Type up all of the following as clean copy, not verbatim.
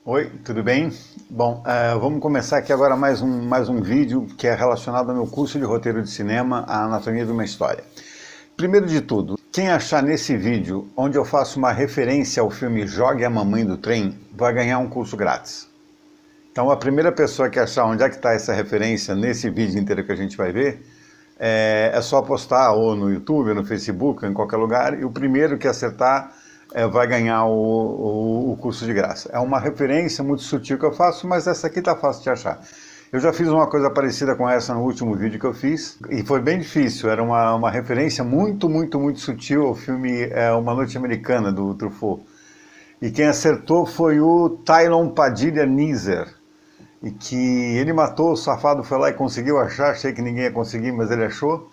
Oi, tudo bem? Bom, vamos começar aqui agora mais um vídeo que é relacionado ao meu curso de roteiro de cinema, A Anatomia de uma História. Primeiro de tudo, quem achar nesse vídeo onde eu faço uma referência ao filme Jogue a Mamãe do Trem, vai ganhar um curso grátis. Então a primeira pessoa que achar onde é que está essa referência nesse vídeo inteiro que a gente vai ver, é só postar ou no YouTube, ou no Facebook, ou em qualquer lugar, e o primeiro que acertar vai ganhar o curso de graça. É uma referência muito sutil que eu faço, mas essa aqui tá fácil de achar. Eu já fiz uma coisa parecida com essa no último vídeo que eu fiz, e foi bem difícil, era uma referência muito sutil ao filme Uma Noite Americana, do Truffaut. E quem acertou foi o Tylon Padilha Nizer, e que ele matou, o safado foi lá e conseguiu achar, achei que ninguém ia conseguir, mas ele achou,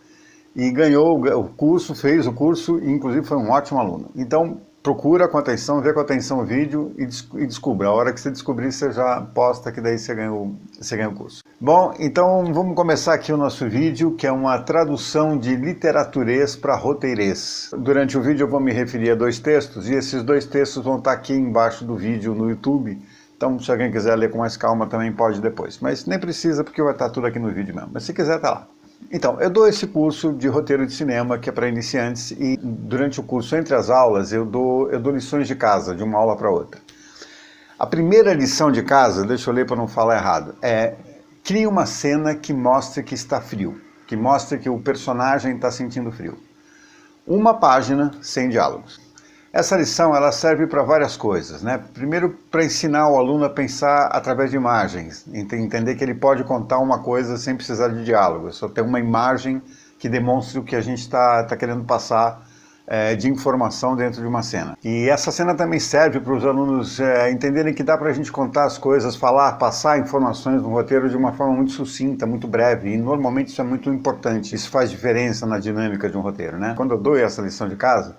e ganhou o curso, fez o curso, e inclusive foi um ótimo aluno. Então, procura com atenção, vê com atenção o vídeo e descubra. A hora que você descobrir, você já posta, que daí você ganha o curso. Bom, então vamos começar aqui o nosso vídeo, que é uma tradução de literaturês para roteirês. Durante o vídeo eu vou me referir a dois textos, e esses dois textos vão estar aqui embaixo do vídeo no YouTube. Então, se alguém quiser ler com mais calma, também pode depois. Mas nem precisa, porque vai estar tudo aqui no vídeo mesmo. Mas se quiser, tá lá. Então, eu dou esse curso de roteiro de cinema, que é para iniciantes, e durante o curso, entre as aulas, eu dou lições de casa, de uma aula para outra. A primeira lição de casa, deixa eu ler para não falar errado, crie uma cena que mostre que está frio, que mostre que o personagem está sentindo frio. Uma página sem diálogos. Essa lição ela serve para várias coisas, né? Primeiro, para ensinar o aluno a pensar através de imagens, entender que ele pode contar uma coisa sem precisar de diálogo, só ter uma imagem que demonstre o que a gente está querendo passar de informação dentro de uma cena. E essa cena também serve para os alunos entenderem que dá para a gente contar as coisas, falar, passar informações no roteiro de uma forma muito sucinta, muito breve, e normalmente isso é muito importante, isso faz diferença na dinâmica de um roteiro, né? Quando eu dou essa lição de casa,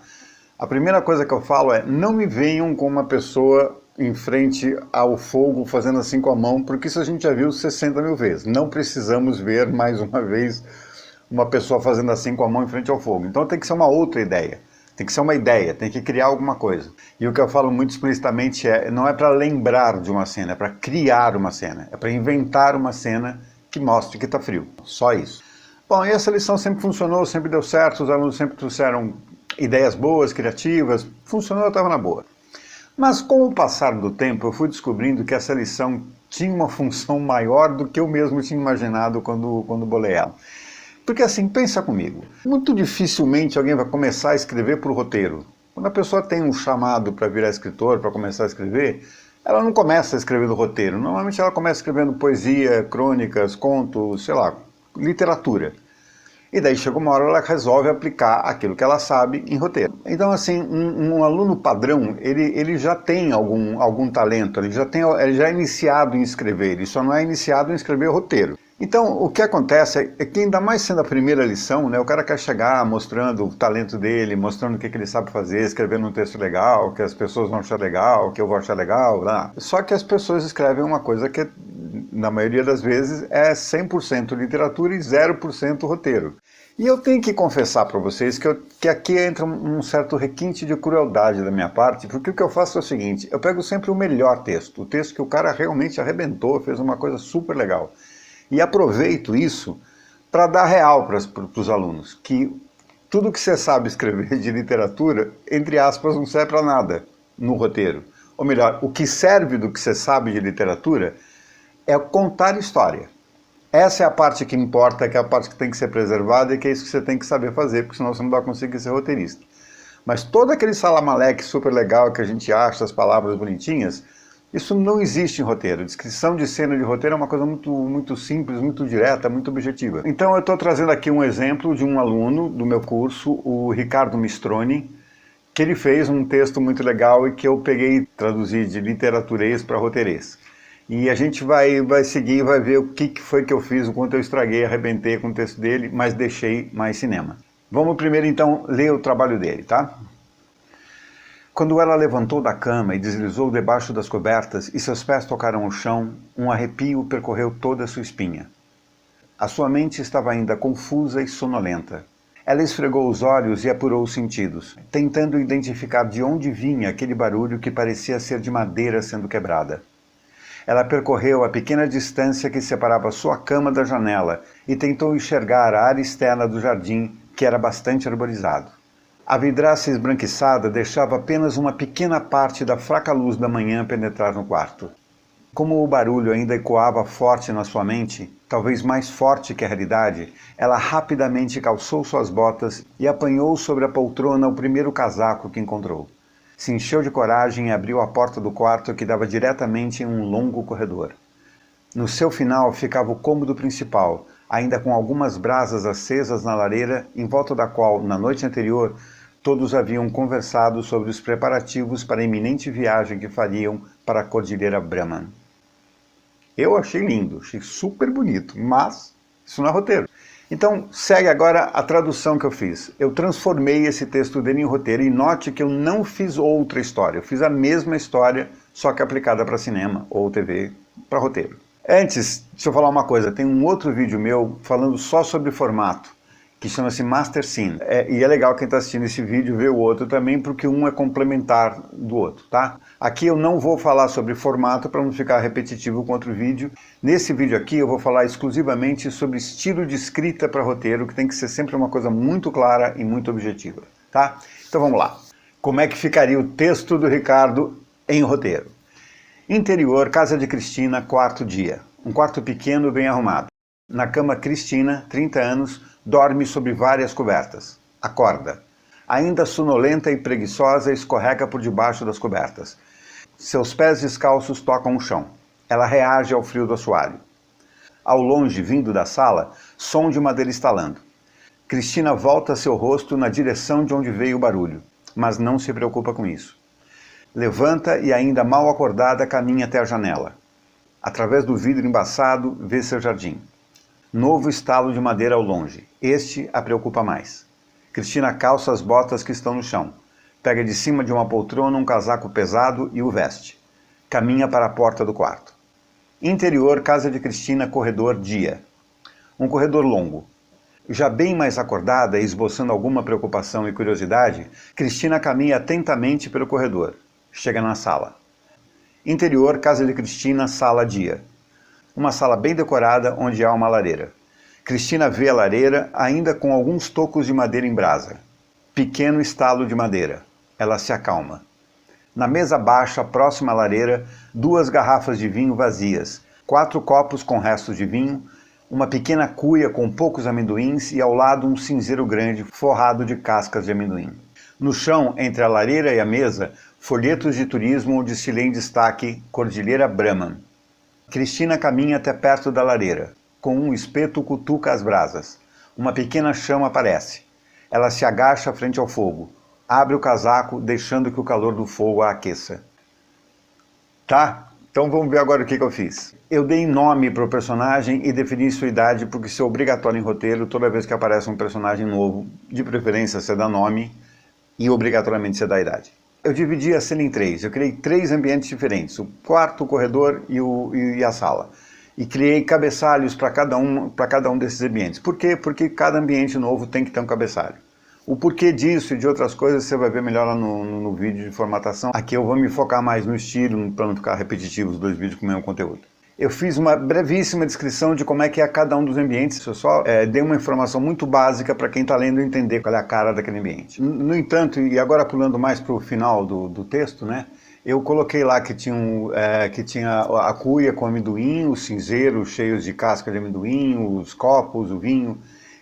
a primeira coisa que eu falo é: não me venham com uma pessoa em frente ao fogo fazendo assim com a mão, porque isso a gente já viu 60 mil vezes. Não precisamos ver mais uma vez uma pessoa fazendo assim com a mão em frente ao fogo. Então tem que ser uma outra ideia. Tem que ser uma ideia, tem que criar alguma coisa. E o que eu falo muito explicitamente não é para lembrar de uma cena, é para criar uma cena. É para inventar uma cena que mostre que está frio. Só isso. Bom, e essa lição sempre funcionou, sempre deu certo, os alunos sempre trouxeram ideias boas, criativas, funcionou, eu estava na boa. Mas com o passar do tempo eu fui descobrindo que essa lição tinha uma função maior do que eu mesmo tinha imaginado quando bolei ela. Porque assim, pensa comigo, muito dificilmente alguém vai começar a escrever por roteiro. Quando a pessoa tem um chamado para virar escritor, para começar a escrever, ela não começa a escrever do roteiro. Normalmente ela começa escrevendo poesia, crônicas, contos, sei lá, literatura. E daí chega uma hora ela resolve aplicar aquilo que ela sabe em roteiro. Então assim, um aluno padrão, ele já tem algum talento, ele já é iniciado em escrever, ele só não é iniciado em escrever roteiro. Então o que acontece é que ainda mais sendo a primeira lição, né, o cara quer chegar mostrando o talento dele, mostrando o que ele sabe fazer, escrevendo um texto legal, que as pessoas vão achar legal, que eu vou achar legal, lá. Só que as pessoas escrevem uma coisa que na maioria das vezes é 100% literatura e 0% roteiro. E eu tenho que confessar para vocês que aqui entra um certo requinte de crueldade da minha parte, porque o que eu faço é o seguinte: eu pego sempre o melhor texto, o texto que o cara realmente arrebentou, fez uma coisa super legal, e aproveito isso para dar real para os alunos, que tudo que você sabe escrever de literatura, entre aspas, não serve para nada no roteiro. Ou melhor, o que serve do que você sabe de literatura é contar história. Essa é a parte que importa, que é a parte que tem que ser preservada e que é isso que você tem que saber fazer, porque senão você não vai conseguir ser roteirista. Mas todo aquele salamaleque super legal que a gente acha, as palavras bonitinhas, isso não existe em roteiro. Descrição de cena de roteiro é uma coisa muito simples, muito direta, muito objetiva. Então eu estou trazendo aqui um exemplo de um aluno do meu curso, o Ricardo Mistroni, que ele fez um texto muito legal e que eu peguei e traduzi de literaturês para roteirês. E a gente vai seguir e vai ver o que foi que eu fiz, o quanto eu estraguei, arrebentei com o texto dele, mas deixei mais cinema. Vamos primeiro então ler o trabalho dele, tá? Quando ela levantou da cama e deslizou debaixo das cobertas e seus pés tocaram o chão, um arrepio percorreu toda a sua espinha. A sua mente estava ainda confusa e sonolenta. Ela esfregou os olhos e apurou os sentidos, tentando identificar de onde vinha aquele barulho que parecia ser de madeira sendo quebrada. Ela percorreu a pequena distância que separava sua cama da janela e tentou enxergar a área externa do jardim, que era bastante arborizado. A vidraça esbranquiçada deixava apenas uma pequena parte da fraca luz da manhã penetrar no quarto. Como o barulho ainda ecoava forte na sua mente, talvez mais forte que a realidade, ela rapidamente calçou suas botas e apanhou sobre a poltrona o primeiro casaco que encontrou. Se encheu de coragem e abriu a porta do quarto que dava diretamente em um longo corredor. No seu final ficava o cômodo principal, ainda com algumas brasas acesas na lareira, em volta da qual, na noite anterior, todos haviam conversado sobre os preparativos para a iminente viagem que fariam para a Cordilheira Brahman. Eu achei lindo, achei super bonito, mas isso não é roteiro. Então, segue agora a tradução que eu fiz. Eu transformei esse texto dele em roteiro e note que eu não fiz outra história. Eu fiz a mesma história, só que aplicada para cinema ou TV, para roteiro. Antes, deixa eu falar uma coisa. Tem um outro vídeo meu falando só sobre formato, que chama-se Master Scene. E é legal quem está assistindo esse vídeo ver o outro também, porque um é complementar do outro, tá? Aqui eu não vou falar sobre formato para não ficar repetitivo com outro vídeo. Nesse vídeo aqui eu vou falar exclusivamente sobre estilo de escrita para roteiro, que tem que ser sempre uma coisa muito clara e muito objetiva, tá? Então vamos lá. Como é que ficaria o texto do Ricardo em roteiro? Interior, casa de Cristina, quarto dia. Um quarto pequeno, bem arrumado. Na cama, Cristina, 30 anos, dorme sobre várias cobertas. Acorda. Ainda sonolenta e preguiçosa, escorrega por debaixo das cobertas. Seus pés descalços tocam o chão. Ela reage ao frio do assoalho. Ao longe, vindo da sala, som de madeira estalando. Cristina volta seu rosto na direção de onde veio o barulho, mas não se preocupa com isso. Levanta e, ainda mal acordada, caminha até a janela. Através do vidro embaçado, vê seu jardim. Novo estalo de madeira ao longe. Este a preocupa mais. Cristina calça as botas que estão no chão. Pega de cima de uma poltrona um casaco pesado e o veste. Caminha para a porta do quarto. Interior, casa de Cristina, corredor, dia. Um corredor longo. Já bem mais acordada e esboçando alguma preocupação e curiosidade, Cristina caminha atentamente pelo corredor. Chega na sala. Interior, casa de Cristina, sala, dia. Uma sala bem decorada onde há uma lareira. Cristina vê a lareira ainda com alguns tocos de madeira em brasa. Pequeno estalo de madeira. Ela se acalma. Na mesa baixa, próxima à lareira, 2 garrafas de vinho vazias, 4 copos com restos de vinho, uma pequena cuia com poucos amendoins e ao lado um cinzeiro grande forrado de cascas de amendoim. No chão, entre a lareira e a mesa, folhetos de turismo onde se lê em destaque Cordilheira Brahman. Cristina caminha até perto da lareira. Com um espeto cutuca as brasas. Uma pequena chama aparece. Ela se agacha frente ao fogo. Abre o casaco, deixando que o calor do fogo a aqueça. Tá? Então vamos ver agora o que eu fiz. Eu dei nome para o personagem e defini sua idade, porque isso é obrigatório em roteiro. Toda vez que aparece um personagem novo, de preferência você dá nome e obrigatoriamente você dá idade. Eu dividi a cena em 3. Eu criei 3 ambientes diferentes. O quarto, o corredor e a sala. E criei cabeçalhos para cada um desses ambientes. Por quê? Porque cada ambiente novo tem que ter um cabeçalho. O porquê disso e de outras coisas você vai ver melhor lá no vídeo de formatação. Aqui eu vou me focar mais no estilo, para não ficar repetitivo os 2 vídeos com o mesmo conteúdo. Eu fiz uma brevíssima descrição de como é que é cada um dos ambientes. Eu só dei uma informação muito básica para quem está lendo entender qual é a cara daquele ambiente. No entanto, e agora pulando mais para o final do texto, né? Eu coloquei lá que tinha a cuia com amendoim, os cinzeiros cheios de casca de amendoim, os copos, o vinho.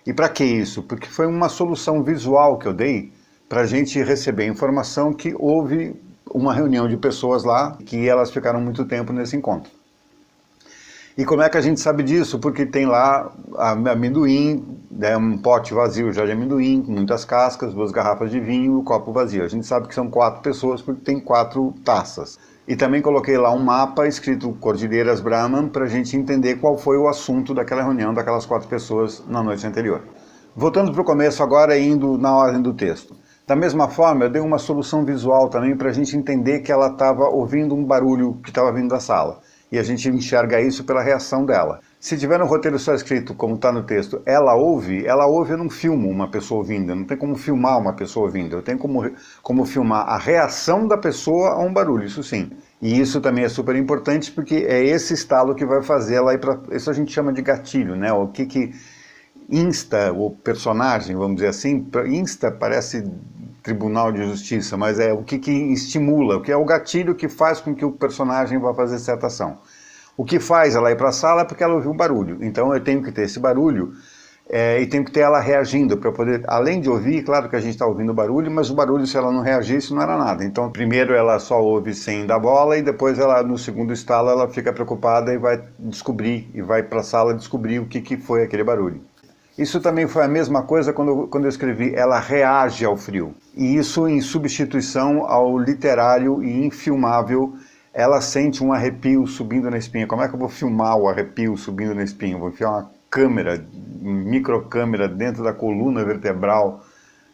E para que isso? Porque foi uma solução visual que eu dei para a gente receber a informação que houve uma reunião de pessoas lá, que elas ficaram muito tempo nesse encontro. E como é que a gente sabe disso? Porque tem lá amendoim, um pote vazio já de amendoim, com muitas cascas, 2 garrafas de vinho e o copo vazio. A gente sabe que são 4 pessoas porque tem 4 taças. E também coloquei lá um mapa escrito Cordilheiras Brahman para a gente entender qual foi o assunto daquela reunião daquelas 4 pessoas na noite anterior. Voltando para o começo agora, indo na ordem do texto. Da mesma forma, eu dei uma solução visual também para a gente entender que ela estava ouvindo um barulho que estava vindo da sala. E a gente enxerga isso pela reação dela. Se tiver no roteiro só escrito, como está no texto, ela ouve, eu não filmo uma pessoa ouvindo, eu não tenho como filmar uma pessoa ouvindo, eu tenho como filmar a reação da pessoa a um barulho, isso sim. E isso também é super importante porque é esse estalo que vai fazer ela ir para... Isso a gente chama de gatilho, né? O que insta o personagem, vamos dizer assim, insta parece tribunal de justiça, mas é o que estimula, o que é o gatilho que faz com que o personagem vá fazer certa ação. O que faz ela ir para a sala é porque ela ouviu um barulho, então eu tenho que ter esse barulho e tenho que ter ela reagindo para poder, além de ouvir, claro que a gente está ouvindo o barulho, mas o barulho, se ela não reagisse, não era nada. Então primeiro ela só ouve sem dar bola e depois ela, no segundo estalo, ela fica preocupada e vai descobrir, e vai para a sala descobrir o que foi aquele barulho. Isso também foi a mesma coisa quando eu escrevi ela reage ao frio. E isso em substituição ao literário e infilmável, ela sente um arrepio subindo na espinha. Como é que eu vou filmar o arrepio subindo na espinha? Eu vou enfiar uma câmera, microcâmera dentro da coluna vertebral.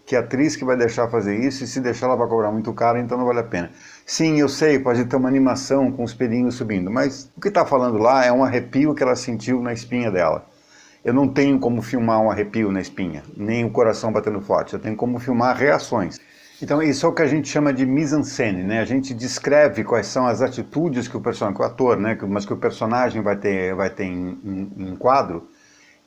Que atriz que vai deixar fazer isso? E se deixar ela vai cobrar muito caro, então não vale a pena. Sim, eu sei, pode ter uma animação com os pelinhos subindo, mas o que está falando lá é um arrepio que ela sentiu na espinha dela. Eu não tenho como filmar um arrepio na espinha, nem o coração batendo forte, eu tenho como filmar reações. Então isso é o que a gente chama de mise-en-scène, né? A gente descreve quais são as atitudes que o personagem, que o ator, né? Mas que o personagem vai ter em quadro,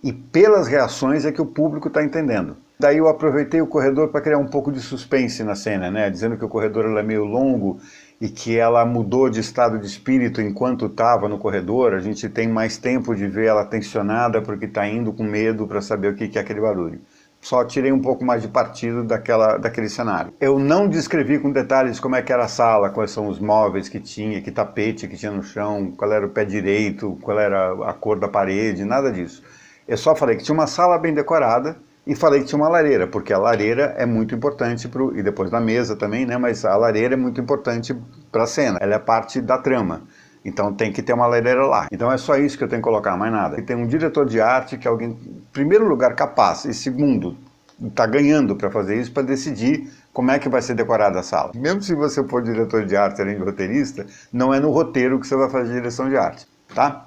e pelas reações é que o público está entendendo. Daí eu aproveitei o corredor para criar um pouco de suspense na cena, né? Dizendo que o corredor é meio longo e que ela mudou de estado de espírito enquanto estava no corredor. A gente tem mais tempo de ver ela tensionada porque está indo com medo para saber o que é aquele barulho. Só tirei um pouco mais de partido daquele cenário. Eu não descrevi com detalhes como é que era a sala, quais são os móveis que tinha, que tapete que tinha no chão, qual era o pé direito, qual era a cor da parede, nada disso. Eu só falei que tinha uma sala bem decorada e falei que tinha uma lareira, porque a lareira é muito importante, e depois da mesa também, né? Mas a lareira é muito importante para a cena, ela é parte da trama. Então tem que ter uma lareira lá. Então é só isso que eu tenho que colocar, mais nada. E tem um diretor de arte que é alguém, em primeiro lugar, capaz, e segundo, está ganhando para fazer isso, para decidir como é que vai ser decorada a sala. Mesmo se você for diretor de arte além de roteirista, não é no roteiro que você vai fazer direção de arte, tá?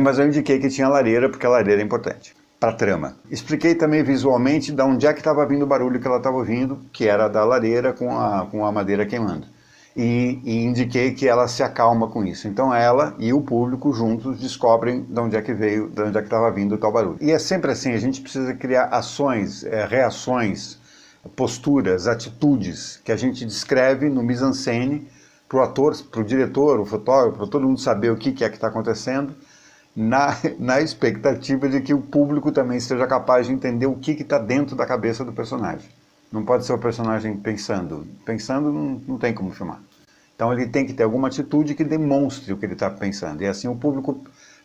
Mas eu indiquei que tinha lareira, porque a lareira é importante para a trama. Expliquei também visualmente de onde é que estava vindo o barulho que ela estava ouvindo, que era da lareira com a madeira queimando. E indiquei que ela se acalma com isso. Então ela e o público juntos descobrem de onde é que veio, de onde é que estava vindo o tal barulho. E é sempre assim, a gente precisa criar ações, reações, posturas, atitudes que a gente descreve no mise-en-scène para o ator, para o diretor, o fotógrafo, para todo mundo saber o que é que está acontecendo, na expectativa de que o público também seja capaz de entender o que está dentro da cabeça do personagem. Não pode ser o personagem pensando. Pensando não tem como filmar. Então ele tem que ter alguma atitude que demonstre o que ele está pensando. E assim o público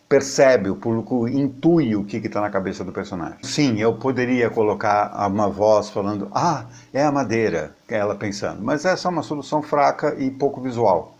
percebe, o público intui o que está na cabeça do personagem. Sim, eu poderia colocar uma voz falando, ah, é a madeira, que é ela pensando. Mas essa é uma solução fraca e pouco visual.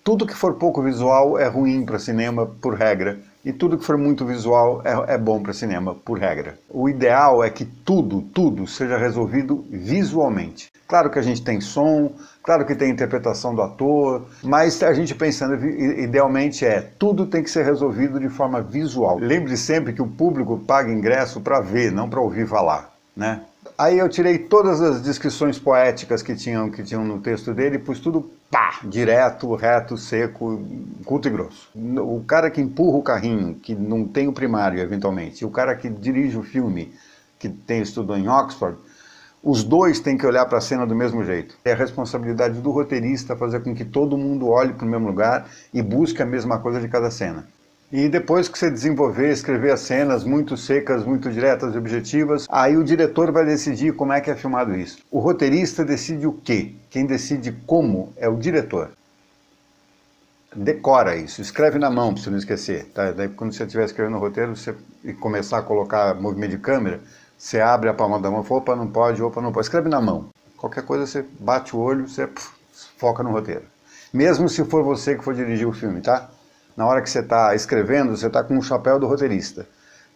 Tudo que for pouco visual é ruim para cinema, por regra. E tudo que for muito visual é bom para cinema, por regra. O ideal é que tudo seja resolvido visualmente. Claro que a gente tem som, claro que tem interpretação do ator, mas a gente pensando, idealmente tudo tem que ser resolvido de forma visual. Lembre sempre que o público paga ingresso para ver, não para ouvir falar, né? Aí eu tirei todas as descrições poéticas que tinham no texto dele e pus tudo direto, reto, seco, curto e grosso. O cara que empurra o carrinho, que não tem o primário eventualmente, e o cara que dirige o filme, que estudou em Oxford, os dois têm que olhar para a cena do mesmo jeito. É a responsabilidade do roteirista fazer com que todo mundo olhe para o mesmo lugar e busque a mesma coisa de cada cena. E depois que você desenvolver, escrever as cenas muito secas, muito diretas e objetivas, aí o diretor vai decidir como é que é filmado isso. O roteirista decide o quê? Quem decide como é o diretor. Decora isso, escreve na mão para você não esquecer. Tá? Daí quando você estiver escrevendo o roteiro e começar a colocar movimento de câmera, você abre a palma da mão e fala, opa, não pode, escreve na mão. Qualquer coisa você bate o olho, você foca no roteiro. Mesmo se for você que for dirigir o filme, tá? Na hora que você está escrevendo, você está com o chapéu do roteirista.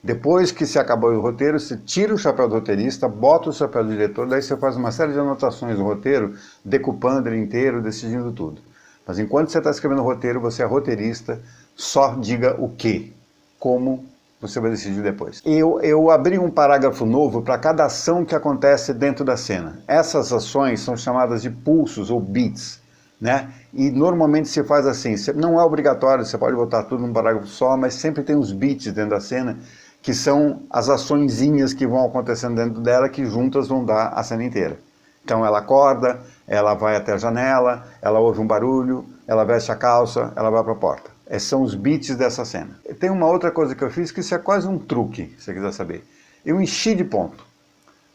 Depois que se acabou o roteiro, você tira o chapéu do roteirista, bota o chapéu do diretor, daí você faz uma série de anotações no roteiro, decupando ele inteiro, decidindo tudo. Mas enquanto você está escrevendo o roteiro, você é roteirista, só diga o quê, como você vai decidir depois. Eu abri um parágrafo novo para cada ação que acontece dentro da cena. Essas ações são chamadas de pulsos ou beats. né? E normalmente se faz assim, não é obrigatório, você pode botar tudo num parágrafo só, mas sempre tem os beats dentro da cena, que são as açõezinhas que vão acontecendo dentro dela, que juntas vão dar a cena inteira. Então ela acorda, ela vai até a janela, ela ouve um barulho, ela veste a calça, ela vai para a porta. Esses são os beats dessa cena. Tem uma outra coisa que eu fiz, que isso é quase um truque, se você quiser saber. Eu enchi de ponto.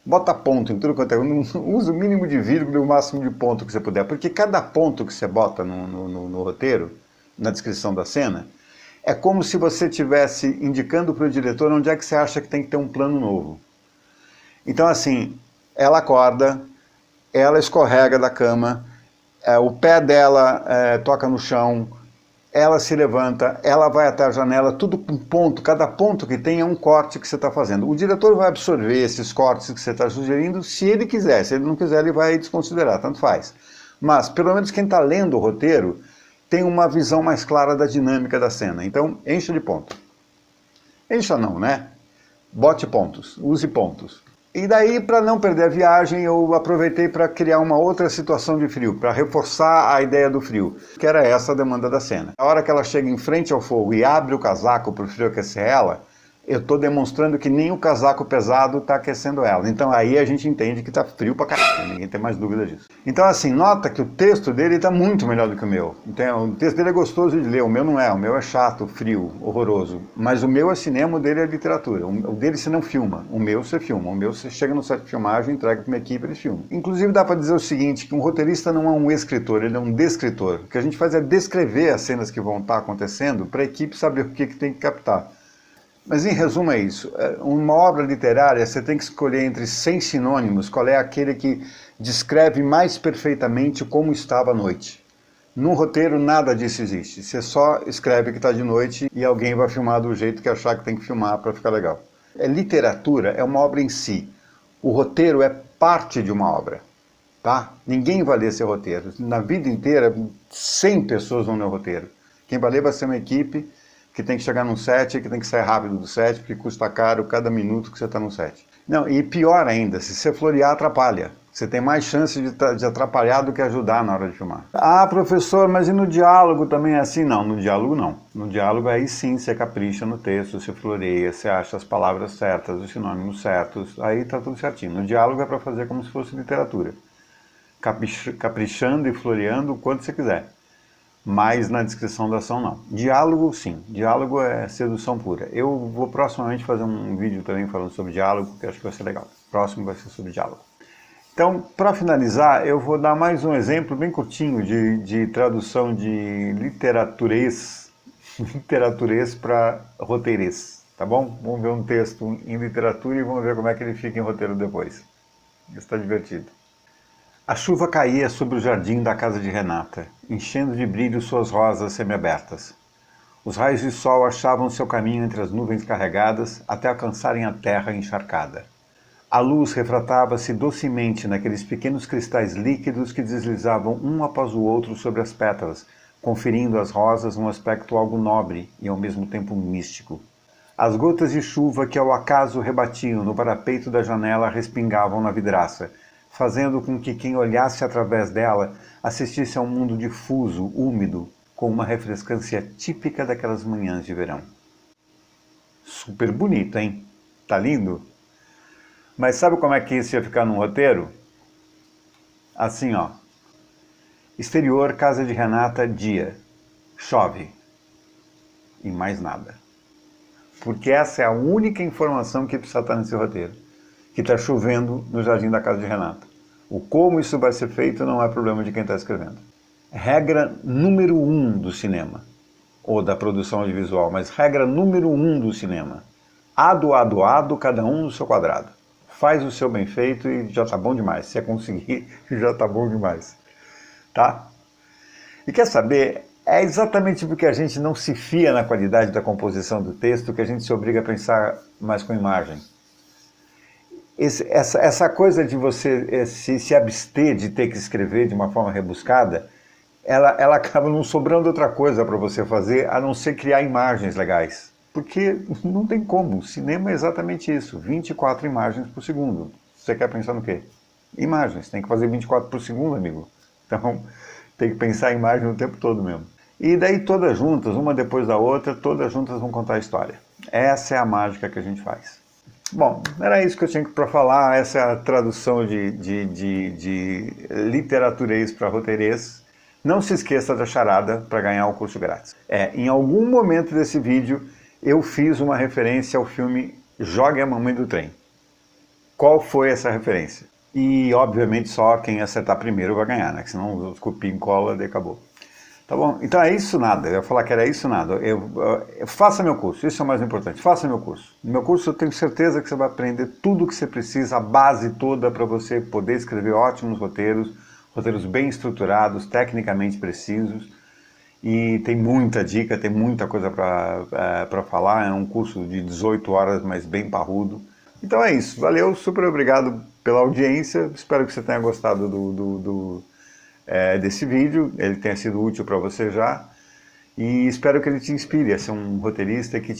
Bota ponto em tudo quanto é. Usa o mínimo de vírgula e o máximo de ponto que você puder. Porque cada ponto que você bota no roteiro, na descrição da cena, é como se você estivesse indicando para o diretor onde é que você acha que tem que ter um plano novo. Então, assim, ela acorda, ela escorrega da cama, o pé dela toca no chão, ela se levanta, ela vai até a janela, tudo com ponto, cada ponto que tem é um corte que você está fazendo. O diretor vai absorver esses cortes que você está sugerindo se ele quiser, se ele não quiser ele vai desconsiderar, tanto faz. Mas, pelo menos quem está lendo o roteiro tem uma visão mais clara da dinâmica da cena. Então, encha de ponto. Encha não, né? Bote pontos, use pontos. E daí, para não perder a viagem, eu aproveitei para criar uma outra situação de frio, para reforçar a ideia do frio, que era essa a demanda da cena. A hora que ela chega em frente ao fogo e abre o casaco para o frio aquecer ela, eu estou demonstrando que nem o casaco pesado está aquecendo ela. Então aí a gente entende que está frio pra caralho, ninguém tem mais dúvida disso. Então assim, nota que o texto dele está muito melhor do que o meu. Então, o texto dele é gostoso de ler, o meu não é. O meu é chato, frio, horroroso. Mas o meu é cinema, o dele é literatura. O dele você não filma, o meu você filma. O meu você chega no set de filmagem, entrega para uma equipe e eles filmam. Inclusive dá para dizer o seguinte, que um roteirista não é um escritor, ele é um descritor. O que a gente faz é descrever as cenas que vão estar acontecendo para a equipe saber o que tem que captar. Mas em resumo é isso, uma obra literária você tem que escolher entre 100 sinônimos qual é aquele que descreve mais perfeitamente como estava a noite. Num roteiro nada disso existe, você só escreve que está de noite e alguém vai filmar do jeito que achar que tem que filmar para ficar legal. Literatura é uma obra em si, o roteiro é parte de uma obra. Tá? Ninguém vai ler seu roteiro, na vida inteira 100 pessoas vão ler o roteiro. Quem vai ler vai ser uma equipe que tem que chegar num set, que tem que sair rápido do set, porque custa caro cada minuto que você está no set. Não, e pior ainda, se você florear, atrapalha. Você tem mais chance de atrapalhar do que ajudar na hora de filmar. Ah, professor, mas e no diálogo também é assim? Não, no diálogo não. No diálogo aí sim você capricha no texto, você floreia, você acha as palavras certas, os sinônimos certos, aí tá tudo certinho. No diálogo é para fazer como se fosse literatura. Caprichando e floreando o quanto você quiser. Mas na descrição da ação não. Diálogo sim, diálogo é sedução pura. Eu vou proximamente fazer um vídeo também falando sobre diálogo, que acho que vai ser legal. O próximo vai ser sobre diálogo. Então, para finalizar, eu vou dar mais um exemplo bem curtinho de tradução de literaturês para roteirês, tá bom? Vamos ver um texto em literatura e vamos ver como é que ele fica em roteiro depois. Isso está divertido. A chuva caía sobre o jardim da casa de Renata, enchendo de brilho suas rosas semiabertas. Os raios de sol achavam seu caminho entre as nuvens carregadas até alcançarem a terra encharcada. A luz refratava-se docemente naqueles pequenos cristais líquidos que deslizavam um após o outro sobre as pétalas, conferindo às rosas um aspecto algo nobre e ao mesmo tempo místico. As gotas de chuva que ao acaso rebatiam no parapeito da janela respingavam na vidraça, fazendo com que quem olhasse através dela assistisse a um mundo difuso, úmido, com uma refrescância típica daquelas manhãs de verão. Super bonito, hein? Tá lindo? Mas sabe como é que isso ia ficar num roteiro? Assim, ó. Exterior, casa de Renata, dia. Chove. E mais nada. Porque essa é a única informação que precisa estar nesse roteiro. Que está chovendo no jardim da casa de Renata. O como isso vai ser feito não é problema de quem está escrevendo. Regra número 1 do cinema, ou da produção audiovisual, mas regra número 1 do cinema. Ado, cada um no seu quadrado. Faz o seu bem feito e já está bom demais. Se é conseguir, já está bom demais. Tá? E quer saber, é exatamente porque a gente não se fia na qualidade da composição do texto que a gente se obriga a pensar mais com imagem. Essa coisa de você se abster de ter que escrever de uma forma rebuscada, ela acaba não sobrando outra coisa para você fazer, a não ser criar imagens legais. Porque não tem como, o cinema é exatamente isso, 24 imagens por segundo. Você quer pensar no quê? Imagens, tem que fazer 24 por segundo, amigo. Então, Tem que pensar em imagem o tempo todo mesmo. E daí todas juntas, uma depois da outra, todas juntas vão contar a história. Essa é a mágica que a gente faz. Bom, era isso que eu tinha para falar, essa é a tradução de literaturês para roteirês. Não se esqueça da charada para ganhar o curso grátis. Em algum momento desse vídeo eu fiz uma referência ao filme Jogue a Mamãe do Trem. Qual foi essa referência? E obviamente só quem acertar primeiro vai ganhar, né? Que senão os copia e cola e acabou. Tá bom? Então é isso nada, eu ia falar que era isso nada. Faça meu curso, isso é o mais importante, faça meu curso. No meu curso eu tenho certeza que você vai aprender tudo o que você precisa, a base toda para você poder escrever ótimos roteiros, roteiros bem estruturados, tecnicamente precisos. E tem muita dica, tem muita coisa para falar, é um curso de 18 horas, mas bem parrudo. Então é isso, valeu, super obrigado pela audiência, espero que você tenha gostado desse vídeo, ele tenha sido útil para você já, e espero que ele te inspire a ser um roteirista, que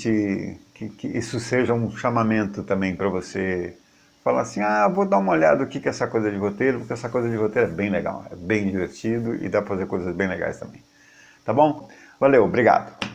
isso seja um chamamento também para você falar assim, vou dar uma olhada no que é essa coisa de roteiro, porque essa coisa de roteiro é bem legal, é bem divertido e dá para fazer coisas bem legais também. Tá bom? Valeu, obrigado.